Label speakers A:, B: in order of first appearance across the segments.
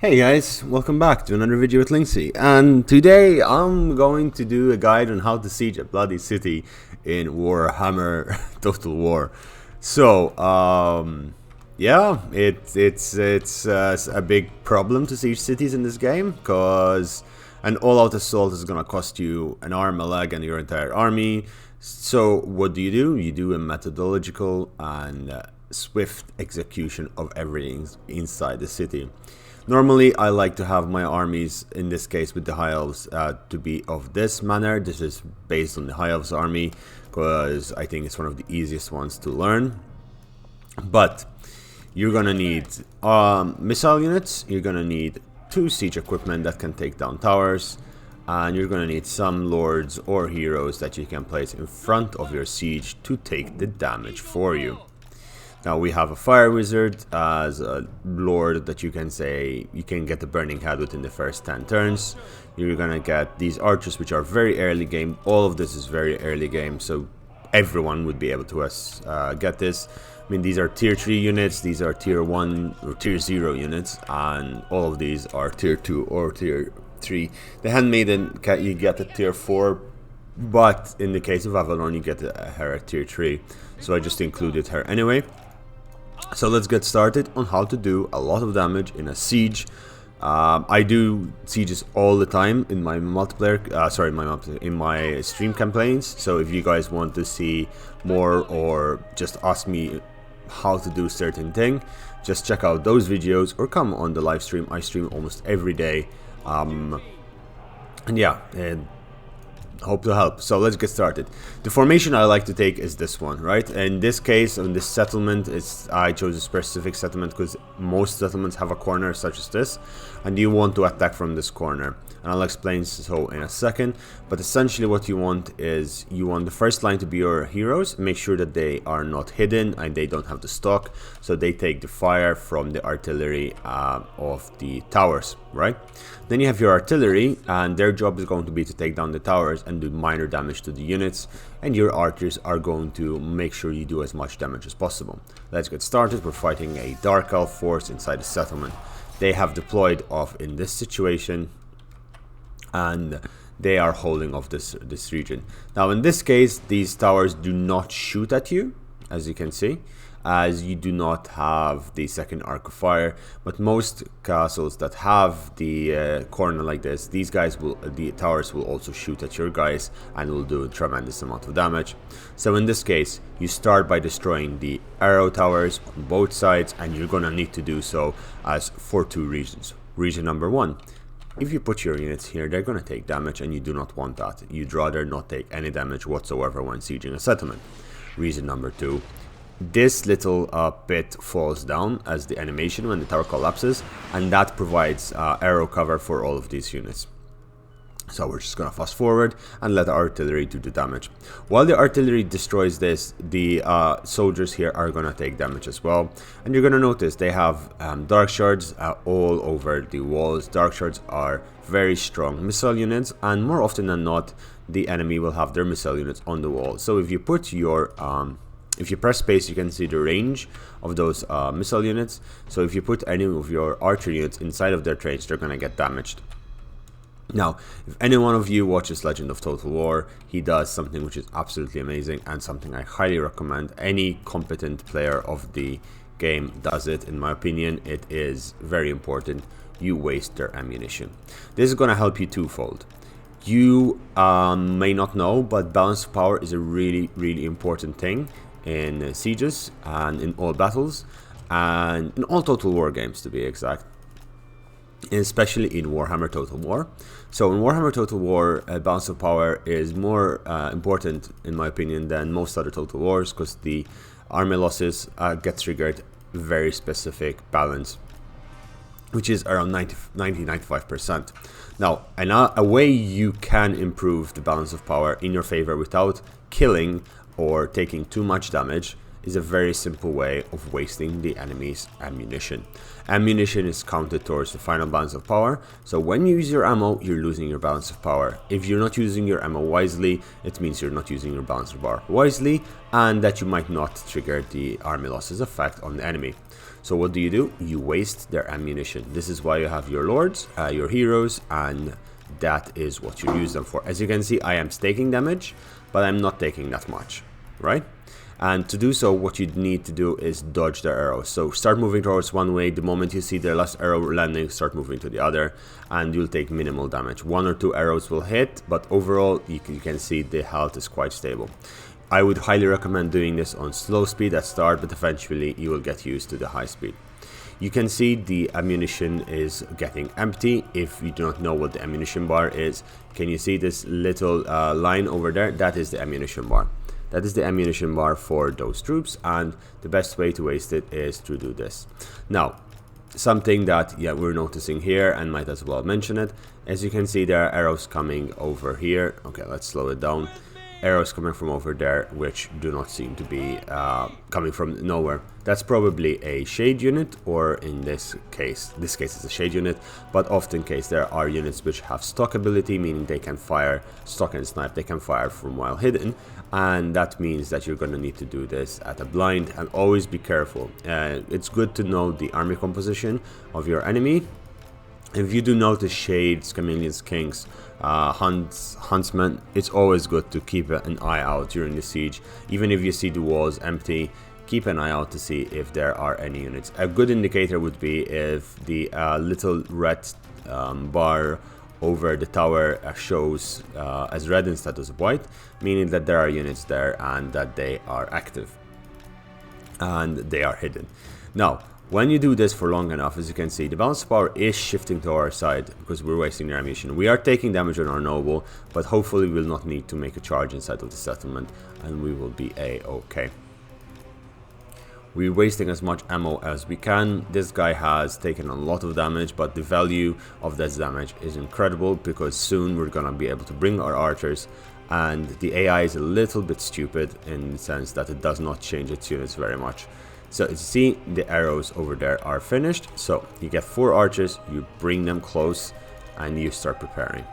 A: Hey guys, welcome back to another video with Linksy, and today I'm going to do a guide on how to siege a bloody city in Warhammer Total War. So, yeah, it's a big problem to siege cities in this game, because an all-out assault is gonna cost you an arm, a leg, and your entire army. So what do? You do a methodological and swift execution of everything inside the city. Normally, I like to have my armies, in this case with the High Elves, to be of this manner. This is based on the High Elves army, because I think it's one of the easiest ones to learn. But you're gonna need missile units, you're gonna need 2 siege equipment that can take down towers, and you're gonna need some lords or heroes that you can place in front of your siege to take the damage for you. Now we have a fire wizard as a lord that you can say you can get the burning head within the first 10 turns. You're gonna get these archers, which are very early game. All of this is very early game, so everyone would be able to get this. I mean, these are tier 3 units, these are tier 1 or tier 0 units, and all of these are tier 2 or tier 3. The handmaiden, you get a tier 4, but in the case of Avalon you get her at tier 3, so I just included her anyway. So let's get started on how to do a lot of damage in a siege. I do sieges all the time in my multiplayer, in my stream campaigns. So if you guys want to see more or just ask me how to do certain thing, just check out those videos or come on the live stream. I stream almost every day, and yeah, hope to help. So let's get started. The formation I like to take is this one, right? In this case, on this settlement, I chose a specific settlement because most settlements have a corner such as this, and you want to attack from this corner, and I'll explain so in a second. But essentially what you want is you want the first line to be your heroes. Make sure that they are not hidden and they don't have the stock, so they take the fire from the artillery of the towers, right? Then you have your artillery, and their job is going to be to take down the towers and do minor damage to the units, and your archers are going to make sure you do as much damage as possible. Let's get started. We're fighting a Dark Elf force inside the settlement. They have deployed off in this situation, and they are holding off this region. Now in this case, these towers do not shoot at you, as you can see, as you do not have the second arc of fire. But most castles that have the corner like this, the towers will also shoot at your guys and will do a tremendous amount of damage. So in this case, you start by destroying the arrow towers on both sides, and you're gonna need to do so as for 2 reasons. Reason number 1, if you put your units here, they're gonna take damage, and you do not want that. You'd rather not take any damage whatsoever when sieging a settlement. Reason number 2, this little pit falls down as the animation when the tower collapses, and that provides arrow cover for all of these units. So we're just gonna fast forward and let the artillery do the damage. While the artillery destroys this, the soldiers here are gonna take damage as well, and you're gonna notice they have dark shards all over the walls. Dark shards are very strong missile units, and more often than not, the enemy will have their missile units on the wall. So if you put your if you press space, you can see the range of those missile units. So if you put any of your archer units inside of their range, they're gonna get damaged. Now, if any one of you watches Legend of Total War, he does something which is absolutely amazing and something I highly recommend. Any competent player of the game does it. In my opinion, it is very important. You waste their ammunition. This is gonna help you twofold. You may not know, but balance of power is a really important thing in sieges and in all battles and in all Total War games, to be exact, especially in Warhammer Total War. So in Warhammer Total War, balance of power is more important, in my opinion, than most other Total Wars, because the army losses get triggered very specific balance, which is around 90-95%. Now, a way you can improve the balance of power in your favor without killing or taking too much damage is a very simple way of wasting the enemy's ammunition. Ammunition is counted towards the final balance of power, so when you use your ammo, you're losing your balance of power. If you're not using your ammo wisely, it means you're not using your balance of power wisely, and that you might not trigger the army losses effect on the enemy. So what do? You waste their ammunition. This is why you have your lords, your heroes, and that is what you use them for. As you can see, I am taking damage, but I'm not taking that much, right? And to do so, what you need to do is dodge their arrows. So start moving towards one way. The moment you see their last arrow landing, start moving to the other, and you'll take minimal damage. 1 or 2 arrows will hit, but overall you can see the health is quite stable. I would highly recommend doing this on slow speed at start, but eventually you will get used to the high speed. You can see the ammunition is getting empty. If you do not know what the ammunition bar is, can you see this little line over there? That is the ammunition bar. That is the ammunition bar for those troops, and the best way to waste it is to do this. Now, something that we're noticing here, and might as well mention it. As you can see, there are arrows coming over here. Okay, let's slow it down. Arrows coming from over there, which do not seem to be coming from nowhere. That's probably a shade unit, or in this case it's a shade unit, but often case there are units which have stock ability, meaning they can fire stock and snipe, they can fire from while hidden, and that means that you're going to need to do this at a blind, and always be careful. It's good to know the army composition of your enemy. If you do notice shades, chameleons, kings, huntsmen, it's always good to keep an eye out during the siege. Even if you see the walls empty, keep an eye out to see if there are any units. A good indicator would be if the little red bar over the tower shows as red instead of white, meaning that there are units there and that they are active and they are hidden. Now, when you do this for long enough, as you can see, the balance of power is shifting to our side because we're wasting their ammunition. We are taking damage on our noble, but hopefully we'll not need to make a charge inside of the settlement, and we will be a-okay. We're wasting as much ammo as we can. This guy has taken a lot of damage, but the value of this damage is incredible because soon we're gonna be able to bring our archers, and the AI is a little bit stupid in the sense that it does not change its units very much. So you see the arrows over there are finished. So you get 4 archers, you bring them close, and you start preparing.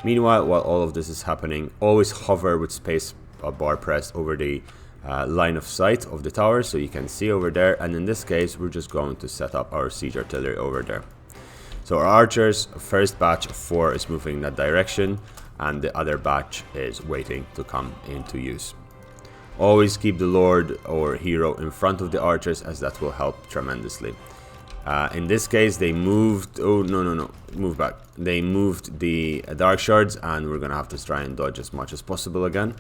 A: Meanwhile, while all of this is happening, always hover with space bar pressed over the line of sight of the tower, so you can see over there. And in this case, we're just going to set up our siege artillery over there. So our archers, first batch of 4 is moving in that direction, and the other batch is waiting to come into use. Always keep the lord or hero in front of the archers, as that will help tremendously. In this case, they moved. Oh, no, move back. They moved the dark shards, and we're gonna have to try and dodge as much as possible again.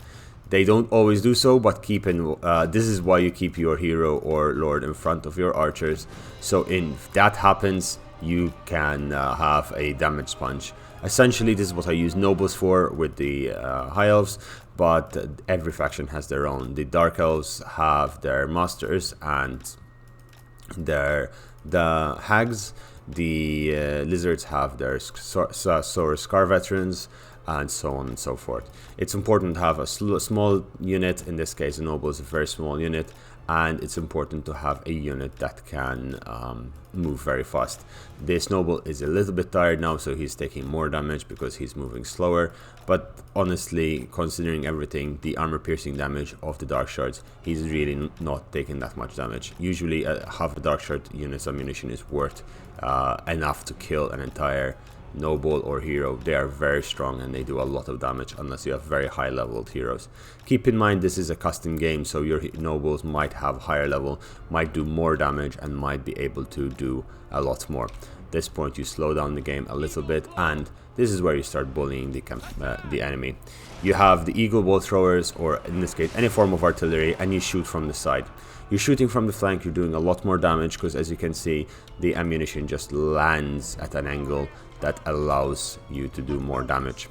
A: They don't always do so, but keep in. This is why you keep your hero or lord in front of your archers. So if that happens, you can have a damage sponge. Essentially, this is what I use nobles for with the high elves, but every faction has their own. The dark elves have their masters and the hags. The lizards have their Scar veterans, and so on and so forth. It's important to have a small unit. In this case, a noble is a very small unit, and it's important to have a unit that can move very fast. This noble is a little bit tired now, so he's taking more damage because he's moving slower, but honestly, considering everything, the armor piercing damage of the dark shards, he's really not taking that much damage. Usually half a dark shard unit's ammunition is worth enough to kill an entire noble or hero. They are very strong and they do a lot of damage unless you have very high leveled heroes. Keep in mind this is a custom game, so your nobles might have higher level, might do more damage, and might be able to do a lot more. At this point you slow down the game a little bit, and this is where you start bullying the enemy. You have the eagle bow throwers, or in this case any form of artillery, and you shoot from the side. You're shooting from the flank, you're doing a lot more damage because, as you can see, the ammunition just lands at an angle that allows you to do more damage.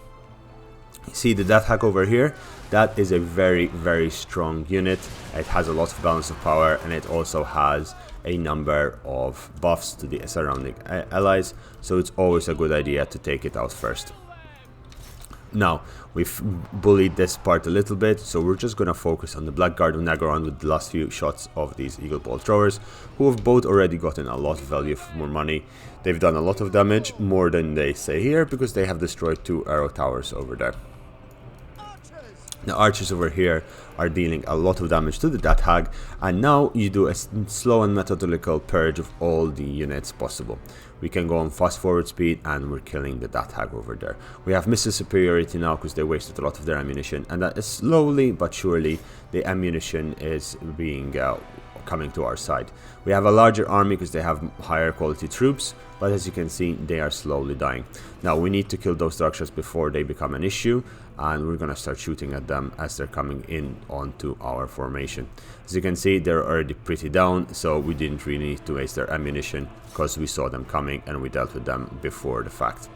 A: You see the death hack over here? That is a very, very strong unit. It has a lot of balance of power, and it also has a number of buffs to the surrounding allies, so it's always a good idea to take it out first. Now, we've bullied this part a little bit, so we're just going to focus on the Blackguard and Nagaron with the last few shots of these Eagle Ball Throwers, who have both already gotten a lot of value for more money. They've done a lot of damage, more than they say here, because they have destroyed 2 arrow towers over there. The archers over here are dealing a lot of damage to the Dat Hag, and now you do a slow and methodical purge of all the units possible. We can go on fast forward speed and we're killing the Dat Hag over there. We have missile superiority now because they wasted a lot of their ammunition, and that is slowly but surely the ammunition is being coming to our side. We have a larger army because they have higher quality troops, but as you can see, they are slowly dying. Now we need to kill those structures before they become an issue, and we're gonna start shooting at them as they're coming in onto our formation. As you can see, they're already pretty down, so we didn't really need to waste their ammunition because we saw them coming and we dealt with them before the fact.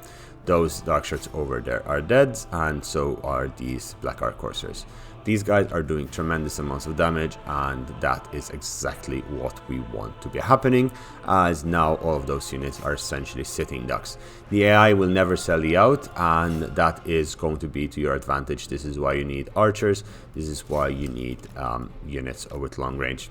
A: Those dark shirts over there are dead, and so are these Black Arc Corsairs. These guys are doing tremendous amounts of damage, and that is exactly what we want to be happening, as now all of those units are essentially sitting ducks. The AI will never sell you out, and that is going to be to your advantage. This is why you need archers, this is why you need units with long range.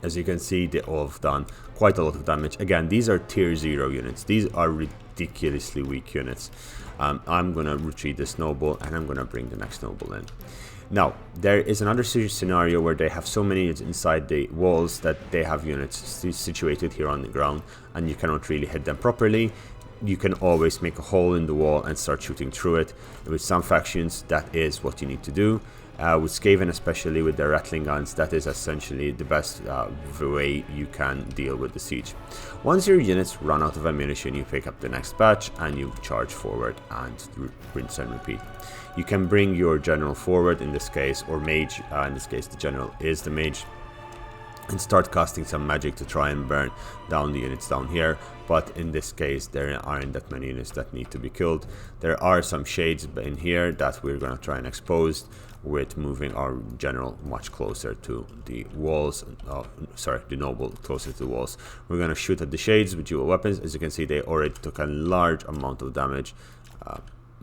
A: As you can see, they all have done quite a lot of damage. Again, these are tier 0 units. These are ridiculously weak units. I'm going to retreat this noble, and I'm going to bring the next noble in. Now, there is another scenario where they have so many units inside the walls that they have units situated here on the ground, and you cannot really hit them properly. You can always make a hole in the wall and start shooting through it. With some factions, that is what you need to do. With Skaven, especially with their rattling guns, that is essentially the best way you can deal with the siege. Once your units run out of ammunition, you pick up the next batch and you charge forward and rinse and repeat. You can bring your general forward in this case, or mage, in this case the general is the mage, and start casting some magic to try and burn down the units down here, but in this case there aren't that many units that need to be killed. There are some shades in here that we're going to try and expose with moving our general much closer to the walls, the noble closer to the walls. We're going to shoot at the shades with dual weapons. As you can see, they already took a large amount of damage.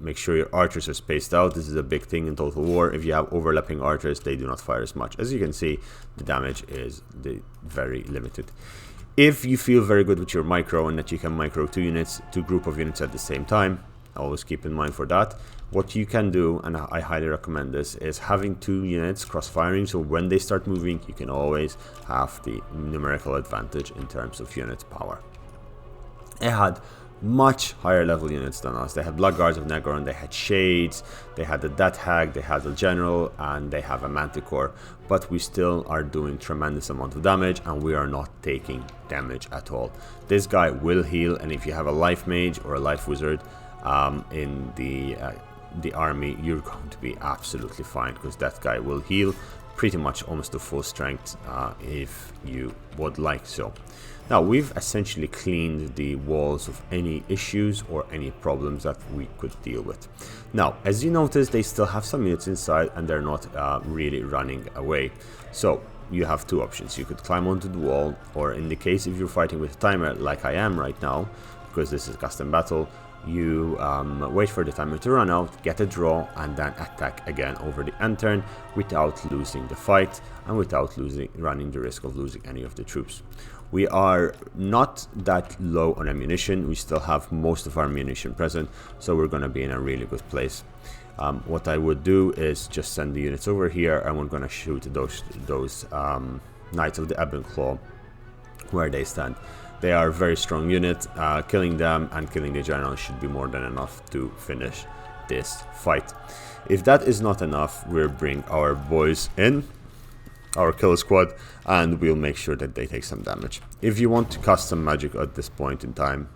A: Make sure your archers are spaced out. This is a big thing in Total War. If you have overlapping archers, they do not fire as much. As you can see, the damage is very limited. If you feel very good with your micro and that you can micro 2 group of units at the same time, always keep in mind for that. What you can do, and I highly recommend this, is having 2 units cross-firing, so when they start moving, you can always have the numerical advantage in terms of unit power. It had much higher level units than us. They had Bloodguards of Nagaron, they had Shades, they had the Dat Hag, they had the General, and they have a Manticore, but we still are doing tremendous amount of damage and we are not taking damage at all. This guy will heal, and if you have a life mage or a life wizard in the army, you're going to be absolutely fine, because that guy will heal pretty much almost to full strength if you would like so. Now, we've essentially cleaned the walls of any issues or any problems that we could deal with. Now, as you notice, they still have some units inside and they're not really running away. So you have 2 options. You could climb onto the wall, or in the case if you're fighting with a timer like I am right now, because this is custom battle, you wait for the timer to run out, get a draw, and then attack again over the end turn without losing the fight and without running the risk of losing any of the troops. We are not that low on ammunition. We still have most of our ammunition present, so we're going to be in a really good place. What I would do is just send the units over here, and we're going to shoot those Knights of the Ebon Claw where they stand. They are a very strong unit. Killing them and killing the general should be more than enough to finish this fight. If that is not enough, we'll bring our boys in, our kill squad, and we'll make sure that they take some damage. If you want to cast some magic at this point in time,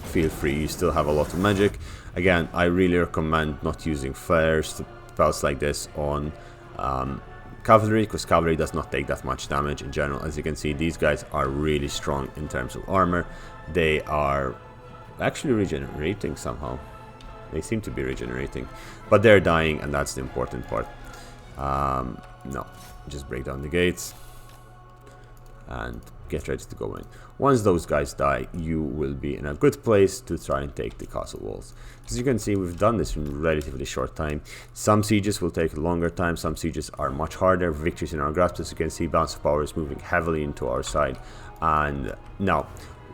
A: feel free. You still have a lot of magic. Again, I really recommend not using flares, spells like this on cavalry, because cavalry does not take that much damage in general. As you can see, these guys are really strong in terms of armor. They are actually regenerating somehow. They seem to be regenerating, but they're dying, and that's the important part. No, just break down the gates. and get ready to go in. Once those guys die, you will be in a good place to try and take the castle walls. As you can see, we've done this in relatively short time. Some sieges will take a longer time, some sieges are much harder. Victories in our grasp. As you can see, balance of power is moving heavily into our side. And now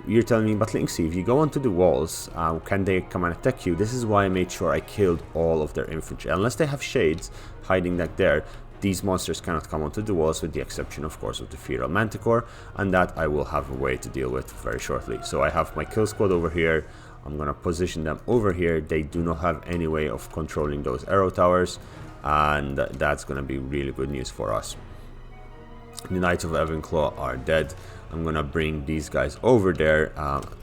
A: you're telling me, but Linksy, if you go onto the walls, can they come and attack you? This is why I made sure I killed all of their infantry. Unless they have shades hiding back there, these monsters cannot come onto the walls, with the exception, of course, of the Feral Manticore, and that I will have a way to deal with very shortly. So I have my kill squad over here. I'm gonna position them over here. They do not have any way of controlling those arrow towers, and that's gonna be really good news for us. The Knights of Evenclaw are dead. I'm gonna bring these guys over there.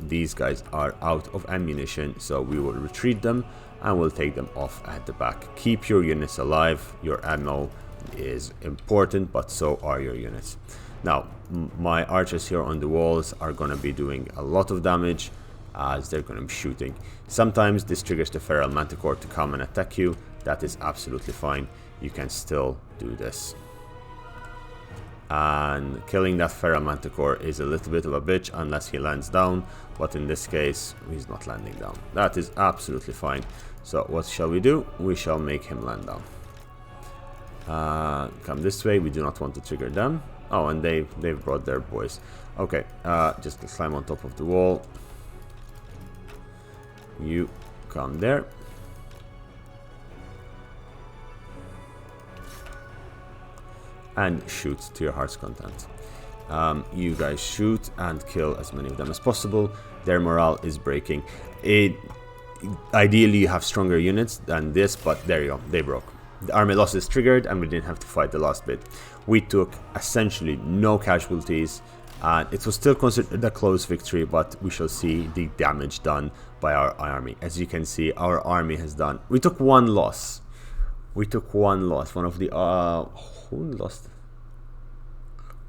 A: These guys are out of ammunition, so we will retreat them and we'll take them off at the back. Keep your units alive. Your ammo is important, but so are your units. Now my archers here on the walls are going to be doing a lot of damage, as they're going to be shooting. Sometimes this triggers the Feral Manticore to come and attack you. That is absolutely fine. You can still do this. And killing that Feral Manticore is a little bit of a bitch unless he lands down, but in this case he's not landing down. That is absolutely fine. So what shall we do? We shall make him land down. Come this way. We do not want to trigger them. Oh, and they've brought their boys. Okay, just climb on top of the wall. You come there. And shoot to your heart's content. You guys shoot and kill as many of them as possible. Their morale is breaking. Ideally you have stronger units than this, but there you go, they broke. The army loss is triggered and we didn't have to fight the last bit. We took essentially no casualties, and it was still considered a close victory, but we shall see the damage done by our army. As you can see, our army has done... We took one loss. We took one loss. One of the... who lost?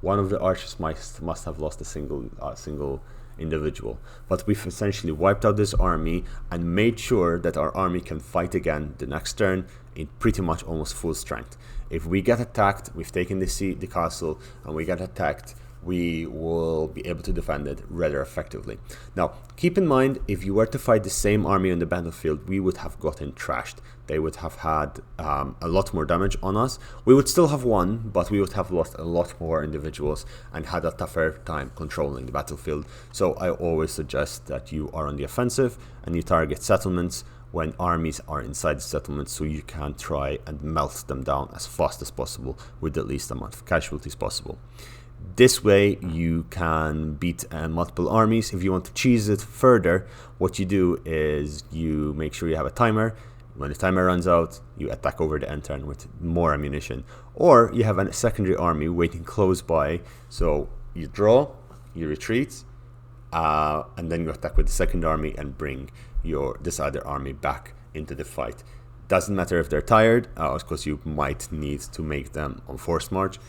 A: One of the archers must have lost a single individual, but we've essentially wiped out this army and made sure that our army can fight again the next turn in pretty much almost full strength. If we get attacked, we've taken the castle, and we get attacked, we will be able to defend it rather effectively. Now, keep in mind, if you were to fight the same army on the battlefield, we would have gotten trashed. They would have had a lot more damage on us. We would still have won, but we would have lost a lot more individuals and had a tougher time controlling the battlefield. So I always suggest that you are on the offensive and you target settlements when armies are inside the settlements, so you can try and melt them down as fast as possible with the least amount of casualties possible. This way you can beat multiple armies. If you want to cheese it further, what you do is you make sure you have a timer. When the timer runs out, you attack over the end turn with more ammunition, or you have a secondary army waiting close by, so you draw, you retreat, and then you attack with the second army and bring this other army back into the fight. Doesn't matter if they're tired, because you might need to make them on forced march.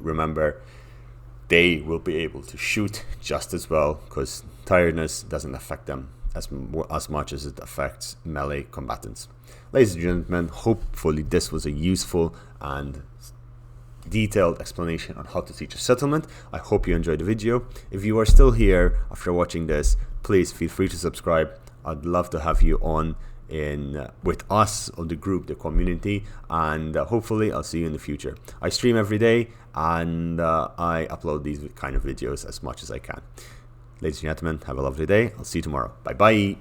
A: Remember, they will be able to shoot just as well, because tiredness doesn't affect them as much as it affects melee combatants. Ladies and gentlemen, hopefully this was a useful and detailed explanation on how to siege a settlement. I hope you enjoyed the video. If you are still here after watching this, please feel free to subscribe. I'd love to have you on with us on the group, the community, and hopefully I'll see you in the future. I stream every day, and I upload these kind of videos as much as I can. Ladies and gentlemen, have a lovely day. I'll see you tomorrow. Bye bye.